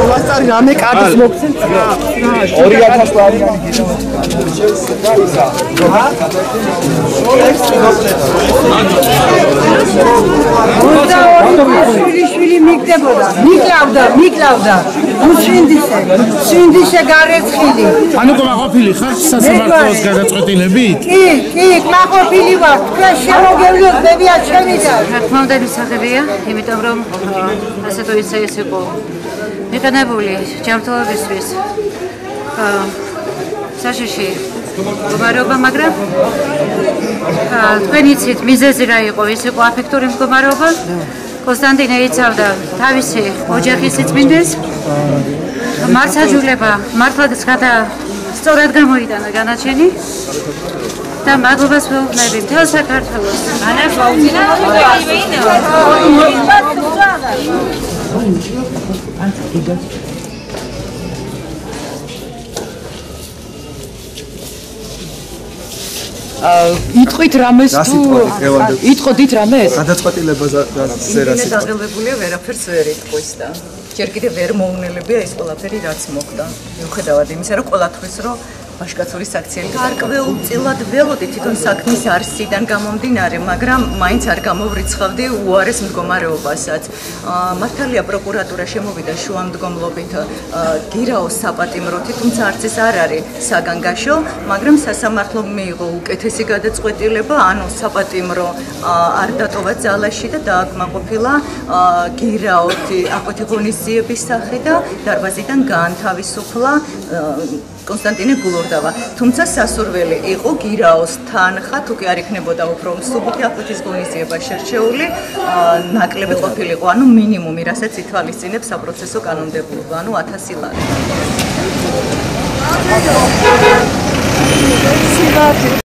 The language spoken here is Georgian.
ვასწარი რამე კარგს მოგცემ 2000 ლარიანი შვილი მიგდებოდა მიკლავდა სინდისე გარეცხილი ანუ კმაყოფილი ხარ სასამართლოს გადაწყვეტილებით? კი კმაყოფილი ვარ თქვენ შემოგევლოთ მებია ჩემი და ხმამდელი სახებია იმიტომ რომ ასე თუ ისე ეს იყო მიყენებული ჯანმრთელობისთვის საშიში მდგომარეობა, მაგრამ თქვენ იცით მიზეზი რა იყო, ის იყო აფექტური მდგომარეობა. კონსტანტინე იცავდა თავისი ოჯახის სიწმინდეს. მართლმსაჯულება მართლაც სწორად გამოიტანა განაჩენი და მადლობას ვეუბნები მთელ საქართველოს. იტყვით რამეს თუ იტყოდით რამეს? გადაწყვეტილებაზე სერასი. დაღელებულია ვერაფერს ვერ იტყვის და ჯერ კიდევ ვერ მოუნელებია ის ყველაფერი რაც მოხდა. მიუხედავად იმისა, რომ ყოველთვის რომ ბაშკაცური საქციელი გარკვეულწილად ველოდი თვითონ საქმის არსიდან გამომდინარე, მაგრამ მაინც არ გამოვრიცხავდი უარეს მდგომარეობასაც. მართალია პროკურატურა შემოვიდა შუამდგომლობით გირაოს საპატიმროთი, თუმცა არც ეს არ არის საგანგაშო, მაგრამ სასამართლომ მიიღო უკეთესი გადაწყვეტილება, ანუ საპატიმრო არ დატოვა ძალაში და დააკმაყოფილა გირაოთი აკვეთი ღონისძიების სახე და დარბაზიდან გაანთავისუფლა კონსტანტინე გულორდავა. თუმცა სასურველი იყო გირაოს თანხა, თუ კი არ იქნებოდა უფრო მსუბუქი აკვეთის ღონისძიება შერჩეული, ნაკლები ყოფილიყო, ანუ მინიმუმი, რასაც ითვალისწინებს საპროცესო კანონმდებლობა, ანუ 1000 ლარი.